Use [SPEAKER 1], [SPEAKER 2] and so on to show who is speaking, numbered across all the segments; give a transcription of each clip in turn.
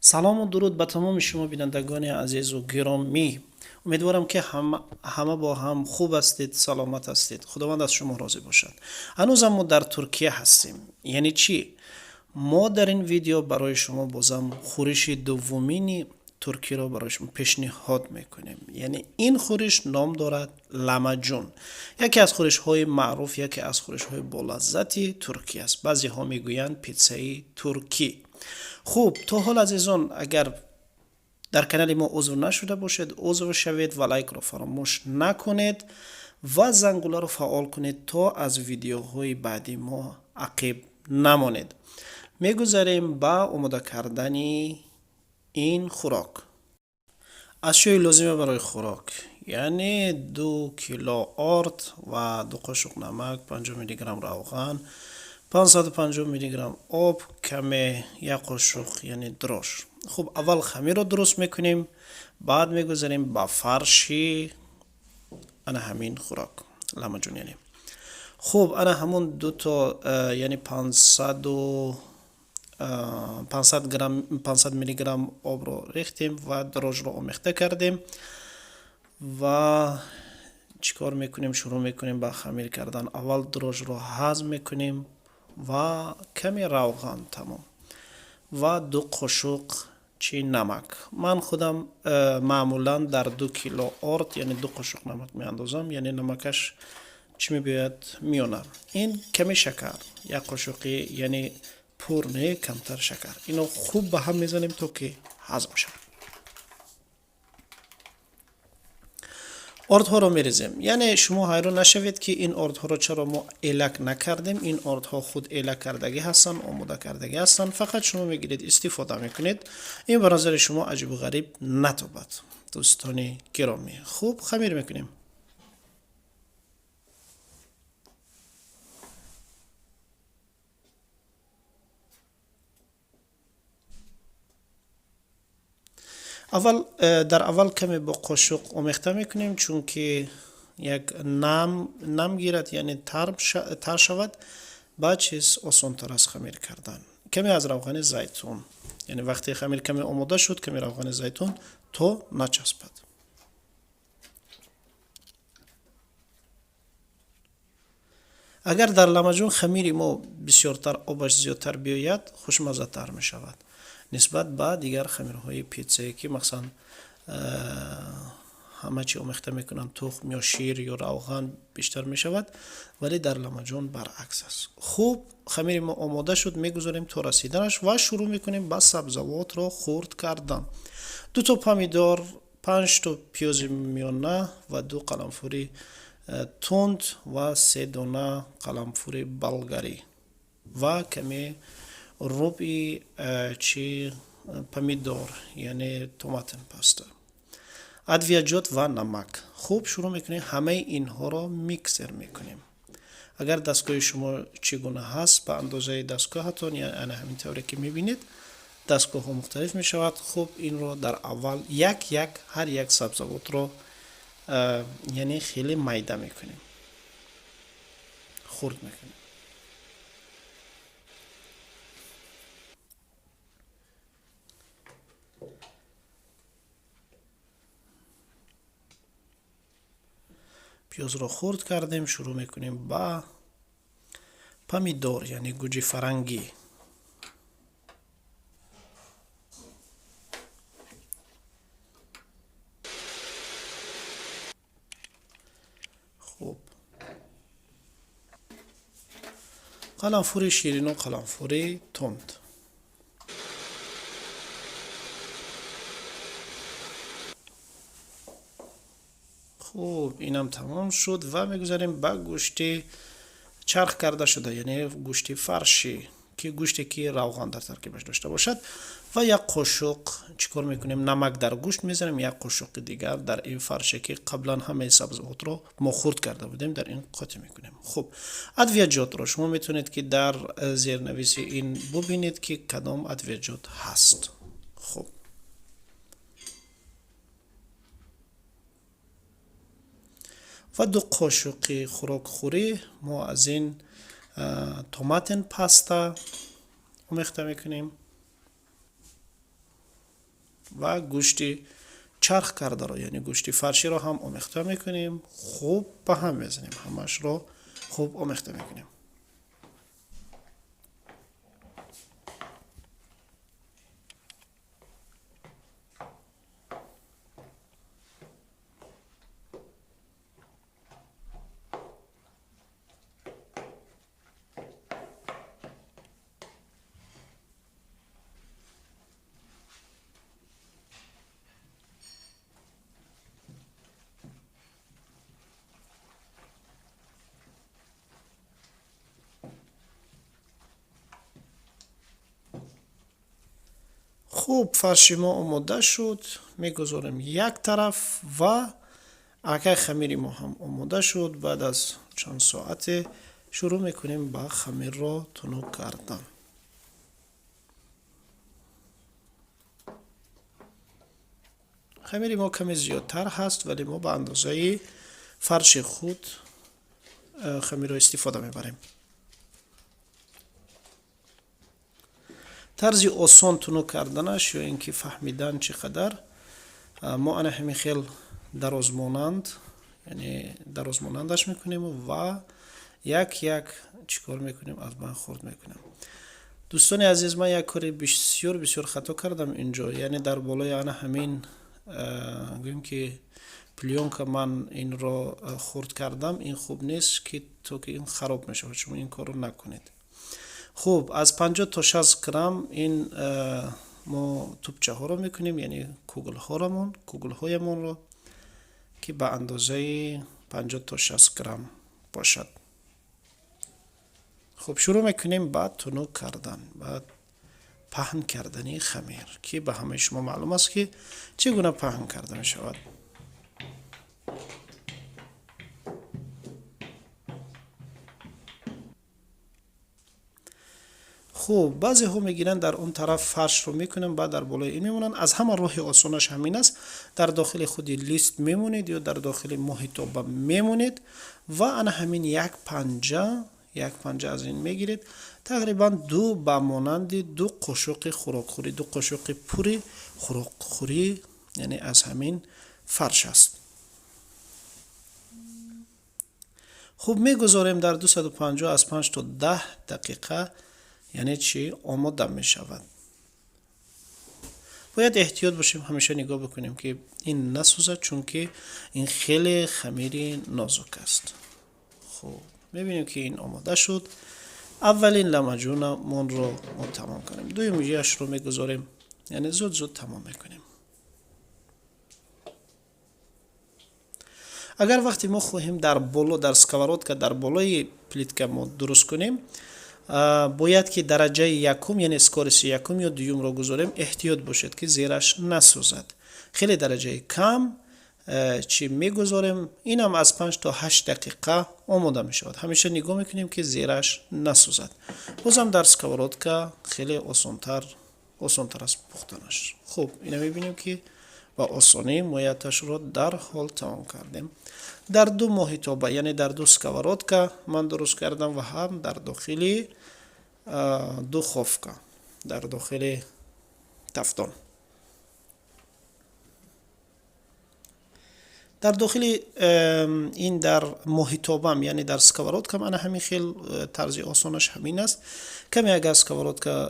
[SPEAKER 1] سلام و درود به تمام شما بینندگان عزیز و گرامی. امیدوارم که همه با هم خوب هستید، سلامت هستید. خداوند از شما راضی باشد. هنوز ما در ترکیه هستیم. یعنی چی؟ ما در این ویدیو برای شما بازم خورش دومین ترکی را برای شما پیشنهاد میکنیم. یعنی این خورش نام دارد لاماجون. یکی از خورش های معروف، یکی از خورش های بلذتی ترکی است. بعضی ها میگویند پیتزای ترکی. خوب، تا حال عزیزان اگر در کانال ما عضو نشده باشید عضو شوید و لایک را فراموش نکنید و زنگوله را فعال کنید تا از ویدیوهای بعدی ما عقب نمانید. میگذاریم با آماده کردن این خوراک. اشیاء لازمه برای خوراک یعنی 2 کیلو آرد و 2 قاشق نمک، 50 میلی گرم روغن، 550 میلی گرم آب، کمی 1 قاشق یعنی درشت. خب اول خمیر رو درست میکنیم، بعد میگذاریم با فرشی انا همین خوراک لاماجون. یعنی خب انا همون دو تا یعنی 500 میلی گرم آب رو ریختیم و درشت رو آمیخته کردیم و چیکار میکنیم؟ شروع میکنیم با خمیر کردن. اول درشت رو هضم میکنیم و کمی روغن تمام و 2 قاشق نمک. من خودم معمولا در 2 کیلو آرد یعنی 2 قاشق نمک می اندازم، یعنی نمکش چی میباید میونم. این کمی شکر 1 قاشقی یعنی پر نه، کمتر شکر. اینو خوب به هم میزنیم تا که هضم شود. آردها رو میریزیم. یعنی شما حیران نشوید که این آردها رو چرا ما الک نکردیم. این آردها خود الک کردگی هستن، آماده کردگی هستن، فقط شما میگیرید استفاده میکنید. این به نظر شما عجیب و غریب نتوبد دوستان گرامی. خوب خمیر میکنیم. در اول کمی با قاشق آمیخته میکنیم چون که یک نم گیرد، یعنی تر شود. بعد چیز آسان تر از خمیر کردن. کمی از روغن زیتون، یعنی وقتی خمیر کمی آماده شد کمی روغن زیتون تو نچسبد. اگر در لاماجون خمیر ما بسیارتر آبش زیادتر بیاید خوشمزه تر می شود نسبت به دیگر خمیرهای پیتزایی که مثلا همه چی آمیخته میکنن، تخم یا شیر یا روغن بیشتر می شود، ولی در لاماجون برعکس است. خوب خمیر ما آماده شد، میگذاریم تا رسیدنش و شروع میکنیم با سبزیجات را خرد کردن. 2 تا پامیدار، 5 تا پیاز میانه و 2 قرنفل تند و 3 دانه قرنفل بلغاری و کمی ربع پامیدار یعنی توماتن پاستا، ادویجات و نمک. خوب شروع میکنیم همه اینها را میکسر میکنیم. اگر دستگاه شما چگونه هست به اندازه دستگاه هاتون، یعنی همین طوری که میبینید دستگاه ها مختلف میشود. خوب این رو در اول هر یک سبزیجات رو یعنی خیلی میده میکنیم، خرد میکنیم. پیاز رو خرد کردیم، شروع میکنیم با پامیدار یعنی گوجه فرنگی. خوب قرنفل شیرین و قرنفل تند. خوب اینم تمام شد و میگذاریم با گوشت چرخ کرده شده یعنی گوشت فرشی که گوشتی که روغن در ترکیبش داشته باشد و 1 قاشق چیکار میکنیم؟ نمک در گوشت میذاریم. 1 قاشق دیگر در این فرشی که قبلا همه سبزیجات رو ما خرد کرده بودیم در این قاطی میکنیم. خب ادویجات رو شما میتونید که در زیرنویس این ببینید که کدام ادویجات هست. خب و 2 قاشق خوراک خوری ما از این توماتن پاستا آمیخته میکنیم. و گوشت چرخ کرده رو یعنی گوشت فرشی رو هم آمیخته میکنیم، خوب به هم میزنیم، همش رو خوب آمیخته میکنیم. خوب فرش ما آماده شد، میگذاریم یک طرف و اگه خمیر ما هم آماده شد، بعد از چند ساعت شروع میکنیم با خمیر را تنک کردن. خمیر ما کمی زیادتر هست ولی ما به اندازه فرش خود خمیر را استفاده میبریم. طرز آسان تنک کردنش یا اینکه فهمیدن چقدر، ما انا همین خیل دراز مانند یعنی دراز مانندش میکنیم و یک یک چیکار میکنیم از من خورد میکنیم. دوستان عزیز، من یک کاری بسیار بسیار خطا کردم اینجا، یعنی در بالای انا همین گویم که پلیون که من این را خورد کردم، این خوب نیست که تو که این خراب میشه، شما این کار رو نکنید. خوب از 50 تا 60 گرم این ما توپچه ها رو میکنیم، یعنی کوگل هایمون رو که به اندازه 50 تا 60 گرم باشد. خب شروع میکنیم بعد تنک کردن، بعد پهن کردنی خمیر که به همه شما معلوم است که چگونه پهن کرده می شود. خوب بعضی ها میگیرن در اون طرف فرش رو میکنن، بعد در بالای این میمونن. از همه راه آسانش همین است، در داخل خودی لیست میمونید یا در داخل محیطابه میمونید و انا همین یک پنجه از این میگیرید، تقریبا دو به مانند دو قاشق خوراکخوری، دو قاشق پوری خوراکخوری یعنی از همین فرش است. خوب میگذاریم در 250 از 5 تا 10 دقیقه، یعنی چی آماده می شود. باید احتیاط باشیم، همیشه نگاه بکنیم که این نسوزد، چون که این خیلی خمیر نازک است. خب میبینیم که این آماده شد. اولین لمجون من رو ما تمام کنیم، دومیش رو میگذاریم، یعنی زود تمام میکنیم. اگر وقتی ما خواهیم در بالا در سکوارات که در بالای پلیت که ما درست کنیم، باید که درجه یکم یعنی اسکارس یکم یا دوم را گذاریم، احتیاط باشد که زیرش نسوزد. خیلی درجه کم چی میگذاریم، اینم از 5 تا 8 دقیقه آماده می شود. همیشه نگاه میکنیم که زیرش نسوزد. بازم در سکوارات که خیلی آسانتر است پختنش. خب اینا میبینیم که با آسانی مایتش رو در حال تمام کردیم. در دو محیطابه یعنی در دو سکوارات که من درست کردم و هم در داخل دو خفکه در داخل تفتان. در داخل این در محیطابم یعنی در سکوارات که من همین خیل طرز آسانش همین است. کمی اگر سکوارات که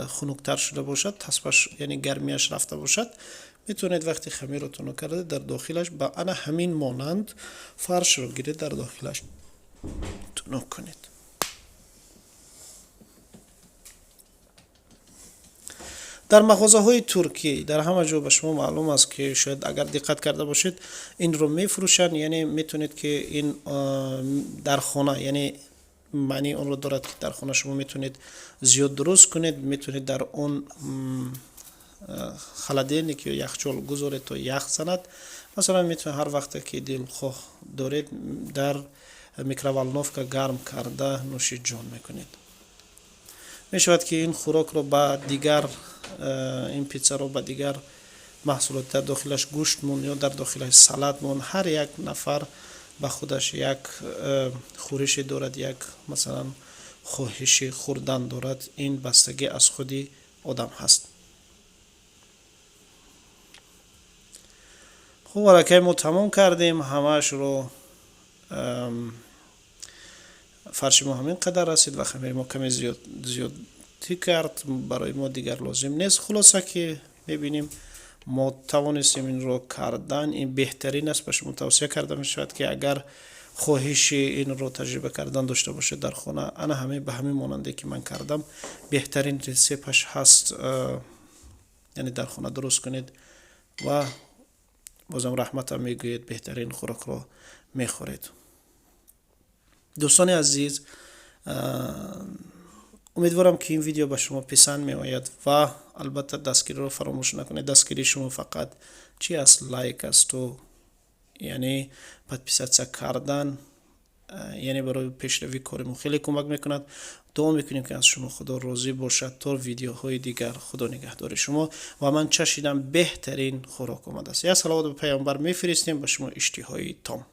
[SPEAKER 1] خنکتر شده باشد، تصفش یعنی گرمیش رفته باشد، میتونید وقتی خمیر رو تنک کرده در داخلش با انا همین مانند فرش رو گیرید در داخلش تنک کنید. در مغازه های ترکی در همه جا به شما معلوم است که شاید اگر دقت کرده باشید این رو میفروشن، یعنی میتونید که این در خانه، یعنی معنی اون رو دارد که در خانه شما میتونید زیاد درست کنید، میتونید در اون خلدینی که یخچال گذارید تا یخ زند. مثلا میتونید هر وقت که دلخواه دارید در میکروالنوف که گرم کرده نوش جان میکنید. میشود که این خوراک رو با دیگر این پیتزا رو با دیگر محصولات در داخلش گوشت مون یا در داخلش سالاد مون، هر یک نفر با خودش یک خورش دارد، یک مثلا خواهش خوردن دارد. این بستگی از خودی آدم هست. خب ورقه ما تمام کردیم، همش رو فرش ما همین قدر رسید و خمیر ما کمی زیادی کرد، برای ما دیگر لازم نیست. خلاصه که میبینیم ما توانستیم این رو کردن. این بهترین است، به شما توصیه کرده می شود که اگر خواهش این رو تجربه کردن داشته باشه در خانه، انا همه به همین ماننده که من کردم بهترین ریسیپش هست، یعنی در خانه درست کنید و بازم رحمت هم میگوید بهترین خوراک رو میخورید. دوستان عزیز، امیدوارم که این ویدیو به شما پسند می آید و البته دستگیری رو فراموش نکنید. دستگیری شما فقط چی است؟ لایک است و یعنی پادپیساتsia کردن، یعنی برای پیشروی کارمون خیلی کمک میکند. دعا میکنیم که از شما خدا راضی باشد تا ویدیوهای دیگر. خدا نگهدار شما و من چشیدم بهترین خوراک آمده است. یا صلوات به پیامبر میفرستیم به شما اشتهای تام.